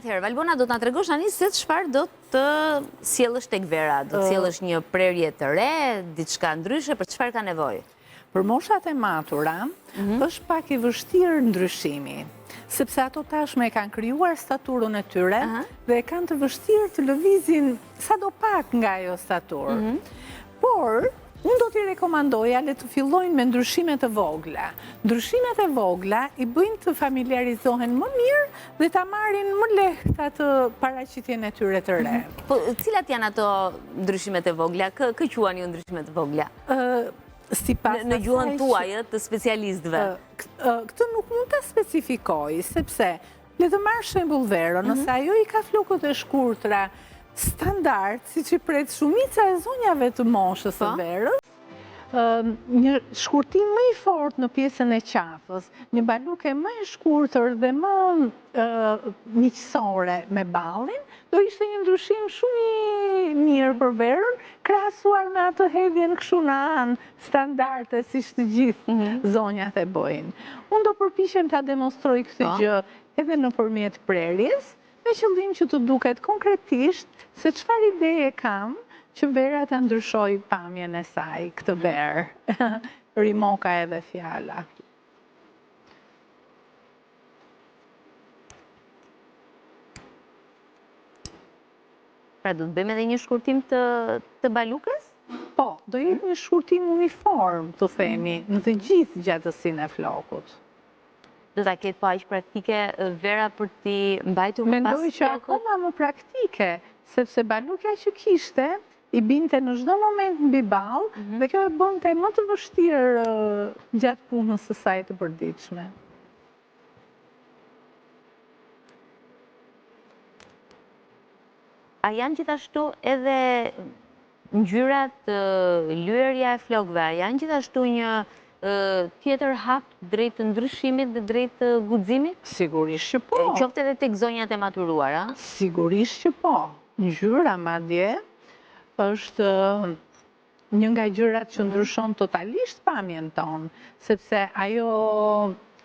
Atëherë, Valbona, do të na tregosh tani se çfarë do të sjellësh tek Vera? Do të sjellësh një prerje të re, diçka ndryshe, për çfarë ka nevojë? Për moshat e matura, është pak i vështirë ndryshimi, sepse ato tashme e kanë krijuar staturën e tyre dhe kanë të vështirë të lëvizin sadopak nga ajo staturë. Por unë do t'i rekomandoja le të fillojnë me ndryshimet të vogla. Ndryshimet e vogla i bëjnë të familiarizohen më mirë dhe ta marrin më lehtë atë paraqitjen e tyre të re. Po, cilat janë ato ndryshimet e vogla? Kë quhen ju ndryshimet e vogla? Në gjuhën tuaj të specialistëve. Këtë nuk mund ta specifikoj, sepse le të marr shembull Verën, nëse ajo i ka flokët e shkurtra standard, si që pret shumica e zonjave të moshës së Verës, një shkurtim më i fortë në pjesën e qafës, një baluke më e shkurtër dhe më miqësore me ballin, do ishte një ndryshim shumë i mirë për Verën, krahasuar me atë hedhjen kështu në anë standarde siç të gjithë zonjat e bëjnë. Unë do përpiqem ta demonstroj këtë gjë edhe nëpërmjet prerjes, me qëllim që të duket konkretisht se çfarë ideje kam që Vera ta ndryshoj pamjen e saj këtë verë. Rimoka edhe fjala. Pra do të bëjmë edhe një shkurtim të balukës? Po, do jetë një shkurtim uniform, të themi, në të gjithë gjatësinë e flokut. Do ta ketë po aq praktike Vera për t'i mbajtur më pas flokut? Mendoj që akoma më praktike, sepse balukja që kishte i binte në çdo moment mbi ball dhe kjo e bënte më të vështirë gjatë punës së saj të përditshme. A janë gjithashtu edhe ngjyrat, lyerja e flokëve, a janë gjithashtu një tjetër hap drejt të ndryshimit dhe drejt të guximit? Sigurisht që po. Qoftë edhe tek zonjat e maturuara? Sigurisht që po. Ngjyra madje është një nga gjërat që ndryshon totalisht pamjen tonë, sepse ajo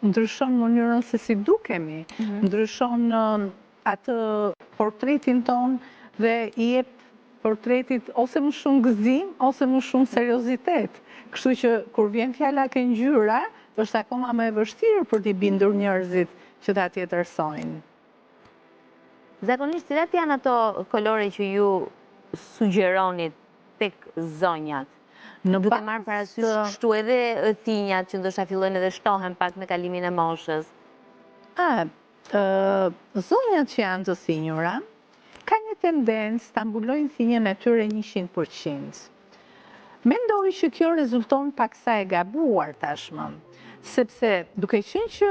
ndryshon mënyrën se si dukemi, ndryshon atë portretin tonë dhe i jep portretit ose më shumë gëzim, ose më shumë seriozitet. Kështu që kur vjen fjala ke ngjyra, është akoma më e vështirë për t'i bindur njerëzit që ta tjetërsojnë. Zakonisht, cilat janë ato kolore që ju sugjeroni tek zonjat? Duke marrë parasysh kështu edhe thinjat që ndoshta fillojnë edhe shtohen pak me kalimin e moshës. Zonjat që janë të thinjura ka një tendencë ta mbulojnë thinjen e tyre 100%. Mendoj që kjo rezulton paksa e gabuar tashmë, sepse duke qenë që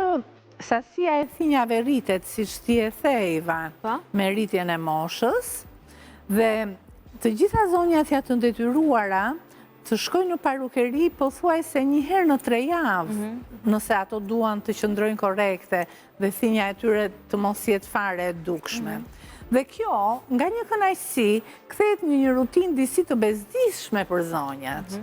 sasia e thinjave rritet siç ti e the Iva, me rritjen e moshës, dhe të gjitha zonjat janë të detyruara të shkojnë në parukeri pothuajse një herë në 3 javë, nëse ato duan të qëndrojnë korrekte dhe thinja e tyre të mos jetë fare e dukshme. Dhe kjo, nga një kënaqësi, kthehet në një rutinë disi të bezdishme për zonjat.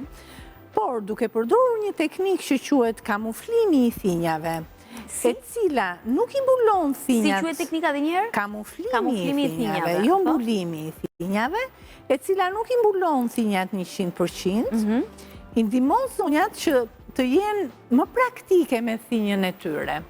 Por duke përdorur një teknikë që quhet kamuflimi i thinjave, e cila nuk i mbulon thinjat. Si quhet teknika edhe një herë? Kamuflimi i thinjave, jo mbulimi i thinjave, e cila nuk i mbulon thinjat 100%, i ndihmon zonjat që të jenë më praktike me thinjën e tyre.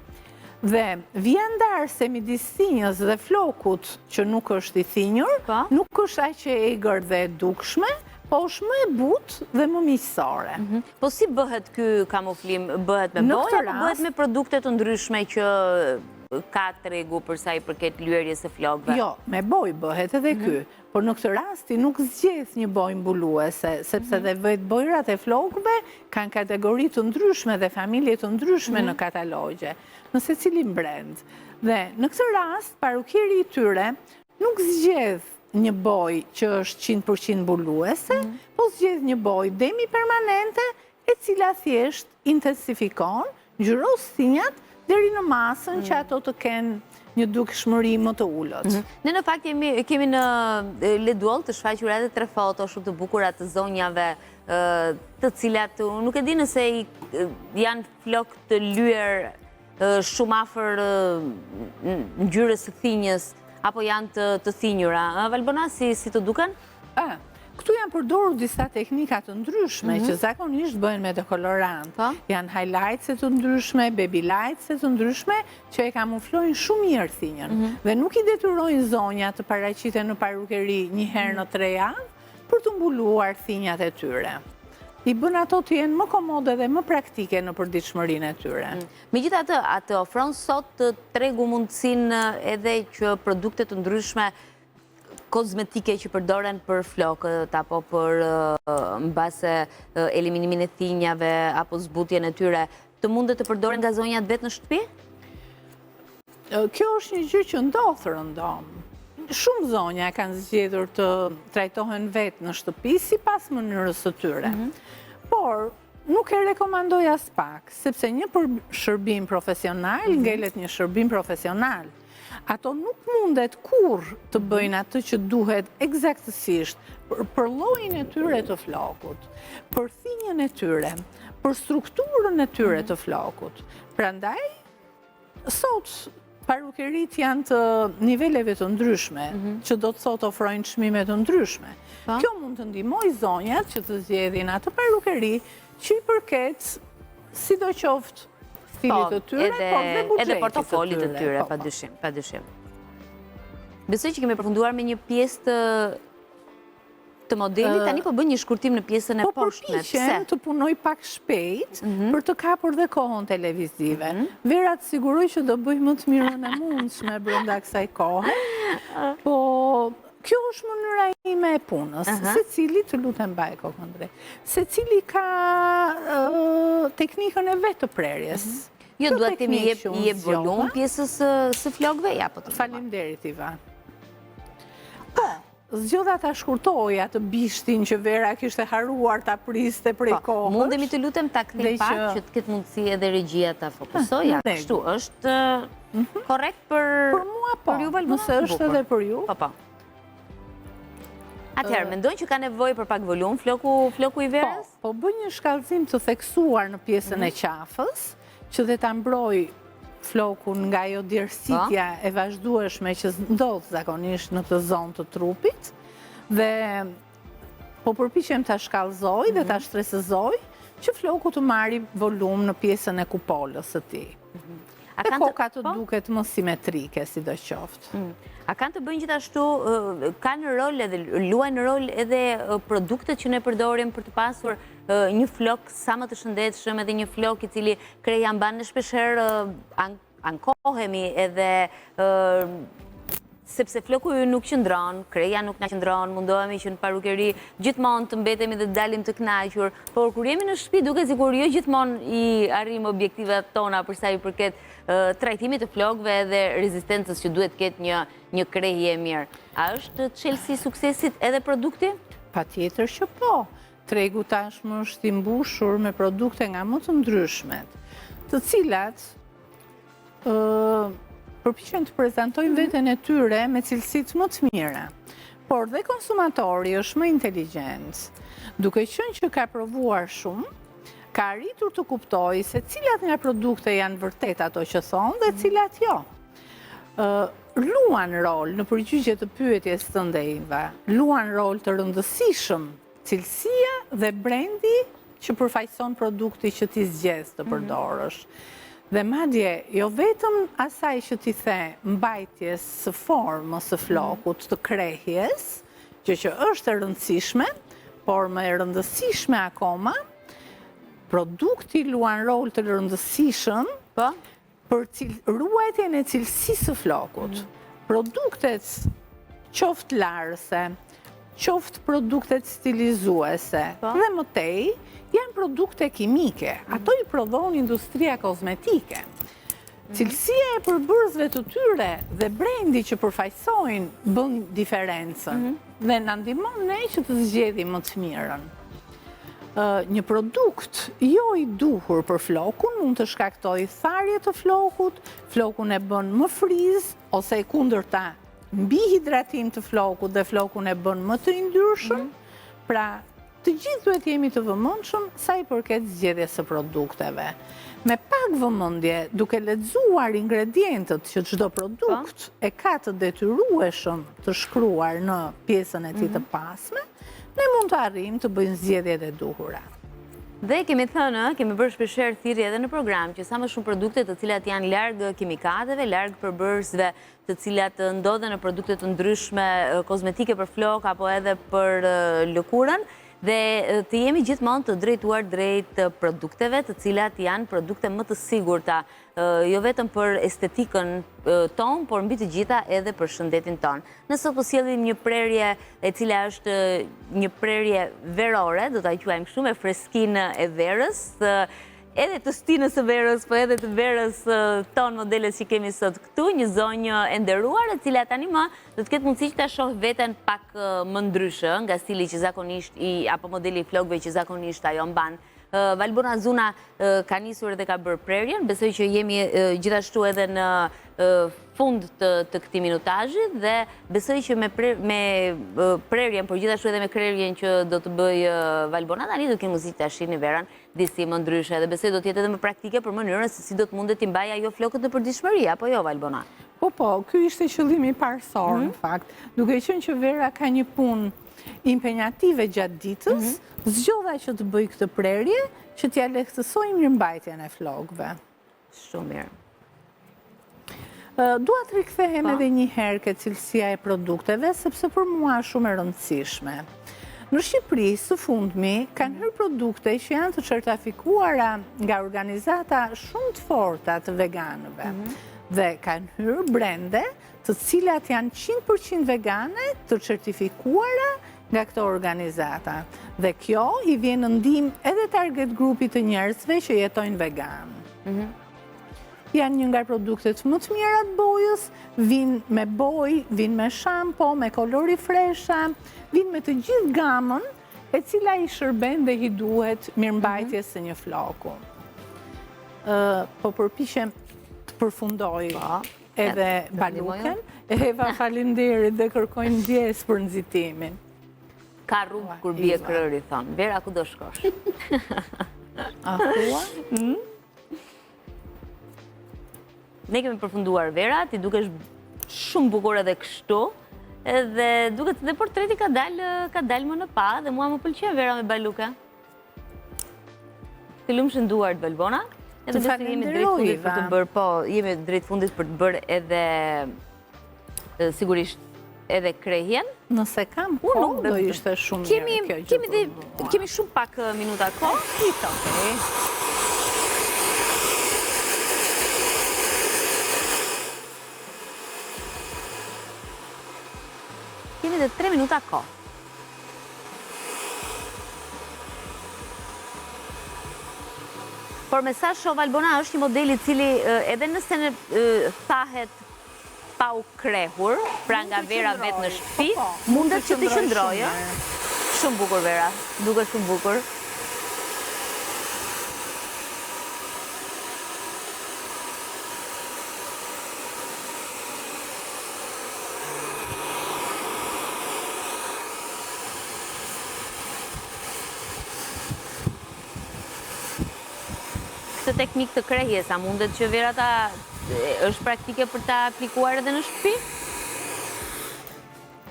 Dhe vjen ndarse midis thinjës dhe flokut që nuk është i thinjur, nuk është aq e egër dhe e dukshme, po është më e butë dhe më miqësore. Po si bëhet ky kamuflim? Bëhet me bojë apo bëhet me produkte të ndryshme që ka tregu për sa i përket lyerjes së flokëve? Jo, me bojë bëhet edhe ky, por në këtë rasti nuk zgjedh një bojë mbuluese, sepse dhe vetë bojrat e flokëve kanë kategori të ndryshme dhe familje të ndryshme në katalogje, në secilin brend. Dhe në këtë rast, parukeri i tyre nuk zgjedh një bojë që është 100% mbuluese, po zgjedh një bojë demi permanente, e cila thjesht intensifikon, ngjyros thinjat deri në masën që ato të kenë një dukshmëri më të ullët. Ne në fakt kemi në Leduol të shfaqur edhe 3 foto shumë të bukura të zonjave të cilat nuk e di nëse janë flok të lyer shumë afër ngjyrës së thinjës apo janë të thinjura? Valbona, si të duken? Këtu janë përdorur disa teknika të ndryshme që zakonisht bëhen me dekolorant. Janë highlights të ndryshme, baby lights të ndryshme që e kamuflojnë shumë mirë thinjën. Dhe nuk i detyrojnë zonja të paraqiten në parukeri një herë në 3 javë për të mbuluar thinjat e tyre. I bën ato të jenë më komode dhe më praktike në përditshmërinë e tyre. Megjithatë, atë ofron sot tregu mundësinë edhe që produkte të ndryshme kozmetike që përdoren për flokët apo për mbase eliminimin e thinjave apo zbutjen e tyre, të mundet të përdoren nga zonjat vetë në shtëpi? Kjo është një gjë që ndodh rëndom. Shumë zonja kanë zgjedhur të trajtohen vetë në shtëpi sipas mënyrës së tyre. Por nuk e rekomandoj as pak, sepse një shërbim profesional ngelet një shërbim profesional. Ato nuk mundet kur të bëjnë atë që duhet eksaktësisht për llojin e tyre të flokut, për thinjën e tyre, për strukturën e tyre të flokut. Prandaj, sot parukerit janë të niveleve të ndryshme, që do të thotë ofrojnë çmime të ndryshme. Kjo mund të ndihmojë zonjat që të zgjedhin atë parukeri që i përket sidoqoftë stilit të tyre, por dhe buxhetit edhe portofolit të tyre, padyshim. Besoj që kemi përfunduar me një pjesë të modelit, tani po bën një shkurtim në pjesën e poshtme. Po përpiqem të punoj pak shpejt për të kapur dhe kohën televizive. Vera të siguroj që do bëj më të mirën e mundshme brenda kësaj kohe. Po kjo është mënyra ime e punës. Secili, të lutem mbaj kokën drejt. Secili ka teknikën e vet të prerjes. Jo, duhet të i jep volum pjesës së flokëve, ja po të. Faleminderit, Ivan. Po, zgjodha ta shkurtoja të bishtin që Vera kishte haruar ta priste prej kohës. Mundemi të lutem ta kthej pak që të ketë mundësi edhe regjia ta fokusoj. Ja, kështu është korrekt për mua, po. Për ju, Valbona? Nëse është edhe për ju. Po. Atëherë, mendojnë që ka nevojë për pak volum floku i Verës? Po bëj një shkallëzim të theksuar në pjesën e qafës, që dhe ta mbroj flokun nga ajo djersitja e vazhdueshme që ndodh zakonisht në të zonë të trupit, dhe po përpiqem ta shkallëzoj dhe ta shtresëzoj që floku të marrë volum në pjesën e kupolës së tij. E koka të duket më simetrike, sidoqoftë. A kanë të bëjnë gjithashtu, kanë rol edhe, luajnë rol edhe produktet që ne përdorim për të pasur një flok sa më të shëndetshëm, edhe një flok i cili kreja mban në shpeshherë ankohemi edhe sepse floku nuk qëndron, kreja nuk na qëndron, mundohemi që në parukeri gjithmonë të mbetemi dhe të dalim të kënaqur, por kur jemi në shtëpi duket sikur jo gjithmonë i arrim objektivat tona për sa i përket trajtimit të flokëve dhe rezistencës që duhet ketë një krehje e mirë. A është çelësi i suksesit edhe produkti? Patjetër që po. Tregu tashmë është i mbushur me produkte nga më të ndryshmet, të cilat përpiqen të prezantojnë veten e tyre me cilësitë më të mira. Por dhe konsumatori është më inteligjent, duke qenë që ka provuar shumë, ka arritur të kuptojë se cilat nga produkte janë vërtet ato që thonë dhe cilat jo. Luan rol në përgjigje të pyetjes tënde, Iva, luan rol të rëndësishëm cilësia dhe brendi që përfaqëson produkti që ti zgjedh të përdorësh. Dhe madje, jo vetëm asaj që ti the mbajtjes së formës së flokut të krehjes, që është e rëndësishme, por më e rëndësishme akoma, produkti luan rol të rëndësishëm për ruajtjen e cilësisë së flokut. Produktet qoftë larëse, qoftë produktet stilizuese dhe më tej, janë produkte kimike. Ato i prodhon industria kozmetike. Cilësia e përbërësve të tyre dhe brendi që përfaqësojnë bën diferencën dhe na ndihmon ne që të zgjedhim më të mirën. Një produkt jo i duhur për flokun mund të shkaktojë tharje të flokut, flokun e bën më friz, ose e kundërta mbi hidratim të flokut dhe flokun e bën më të yndyrshëm. Pra, të gjithë duhet jemi të vëmendshëm sa i përket zgjedhjes së produkteve. Me pak vëmendje, duke lexuar ingredientët që çdo produkt e ka të detyrueshëm të shkruar në pjesën e tij të pasme, ne mund të arrijmë të bëjmë zgjedhjet e duhura. Dhe kemi thënë, kemi bërë shpeshherë thirrje edhe në program që sa më shumë produkte të cilat janë larg kimikateve, larg përbërësve të cilat ndodhen në produkte të ndryshme kozmetike për flok apo edhe për lëkurën, dhe të jemi gjithmonë të drejtuar drejt produkteve të cilat janë produkte më të sigurta, jo vetëm për estetikën tonë, por mbi të gjitha edhe për shëndetin tonë. Nëse po sjellim një prerje e cila është një prerje verore, do ta quajmë kështu, me freskinë e verës, edhe të stinës së verës, po edhe të verës tonë modeles që kemi sot këtu, një zonjë e nderuar, e cila tani më do të ketë mundësi që ta shoh veten pak më ndryshe nga stili që zakonisht apo modeli i flokëve që zakonisht ajo mban. Valbona Zuna ka nisur dhe ka bërë prerjen, besoj që jemi gjithashtu edhe në fund të këtij minutazhi dhe besoj që me prerjen, por gjithashtu edhe me krerjen që do të bëj Valbona, tani do kemi mundësi ta shihni verën disi më ndryshe dhe besoj do të jetë edhe më praktike për mënyrën se si do të mundet t'i mbaj ajo flokët në përditshmëri, apo jo Valbona? Po, ky ishte qëllimi parësor në fakt. Duke qenë që vera ka një punë impenjative gjatë ditës, zgjodha që të bëj këtë prerje që t'ja lehtësoj mirëmbajtjen e flokëve. Shumë mirë. Dua të rikthehem edhe një herë ke cilësia e produkteve, sepse për mua është shumë e rëndësishme. Në Shqipëri, së fundmi, kanë hyrë produkte që janë të certifikuara nga organizata shumë të forta të veganëve. Dhe kanë hyrë brende të cilat janë 100% vegane të certifikuara nga këto organizata. Dhe kjo i vjen në ndihmë edhe target grupit të njerëzve që jetojnë vegan. Janë një nga produktet më të mira të bojës, vinë me bojë, vinë me shampo, me kolori fresha, vinë me të gjithë gamën e cila i shërben dhe i duhet mirëmbajtjes së një floku. Po përpiqem të përfundoj edhe baluken. Eva, faleminderit dhe kërkoj ndjes për nxitimin. Ka rrugë kur bie krëri, thonë. Vera, ku do shkosh? A thua? Ne kemi përfunduar Vera, ti dukesh shumë bukur edhe kështu, edhe duket dhe portreti ka dalë më në pa, dhe mua më pëlqen Vera me baluka. Të lumshën duart Valbona. Edhe besoj jemi drejt fundit për të bërë, po, jemi drejt fundit për të bërë edhe sigurisht edhe krehjen. Nëse kam kohë, do ishte shumë mirë kjo gjë. Kemi shumë pak minuta kohë. Kemi dhe 3 minuta kohë. Por me sa shoh Valbona është një model i cili edhe nëse thahet pa u krehur, pra nga Vera vetë në shtëpi, mundet që të qëndrojë. Shumë bukur Vera, duket shumë bukur. Këtë teknikë të krehjes, a mundet që Vera është praktike për ta aplikuar edhe në shtëpi?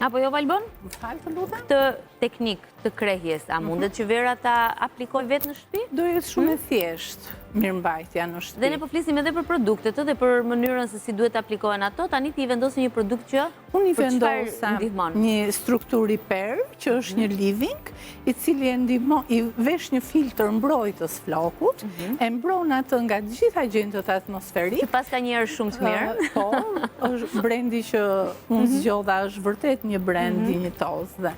Apo jo, Valbon? Më falë të lutem? Të teknikë të krehjes, a mundet që Vera ta aplikoj vetë në shtëpi? Do jetë shumë e thjeshtë mirëmbajtja në shtëpi. Dhe ne po flisim edhe për produktet dhe për mënyrën se si duhet aplikohen ato, tani ti i vendosi një produkt që unë i vendosa një struktur i perë, që është një living, i cili i vesh një filtr mbrojtës flokut, e mbron atë nga gjitha agjentët atmosferik. Që pas ka njerë shumë të mirë. Po, është brendi që unë zgjodha, është vërtet një brend dinjitos dhe.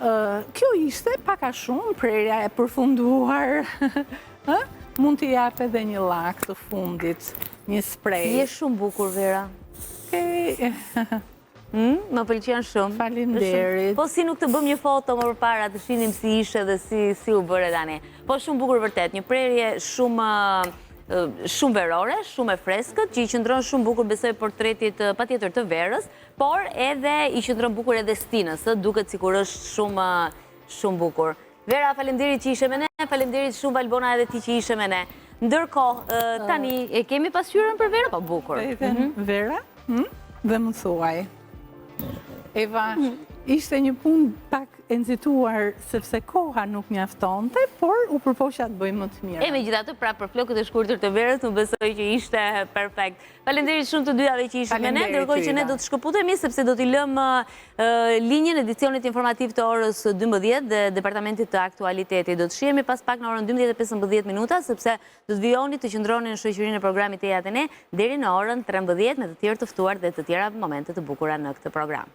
Kjo ishte paka shumë, prerja e përfunduar, mund t'i jap edhe një lak të fundit, një sprej. Je shumë bukur, Vera. Më pëlqen shumë. Faleminderit. Po si nuk të bëm një foto më përpara të shihnim si ishte dhe si u bëre tani. Po shumë bukur vërtet, një prerje shumë shumë verore, shumë e freskët, që i qëndron shumë bukur besoj portretit patjetër të Verës, por edhe i qëndron bukur edhe Stinës, duket sikur është shumë bukur. Vera, faleminderit që ishe me ne, faleminderit shumë Valbona edhe ti që ishe me ne. Ndërkohë, tani, e kemi pasqyrën për Vera? Po, bukur. Vera, dhe më thuaj. Eva, ishte një punë pak e nxituar sepse koha nuk mjaftonte, por u përpoqja të bëj më të mirë. E megjithatë, pra për flokët e shkurtër të Verës, më besoj që ishte perfekt. Faleminderit shumë të dyjave që ishit me ne, ndërkohë që ne do të shkëputemi sepse do t'i lëmë linjën edicionit informativ të orës 12 dhe departamentit të aktualitetit. Do të shihemi pas pak në orën 12:15 minuta, sepse do të vijoni të qëndroni në shoqërinë e programit Teja dhe ne deri në orën 13 me të tjerë të ftuar dhe të tjera momente të bukura në këtë program.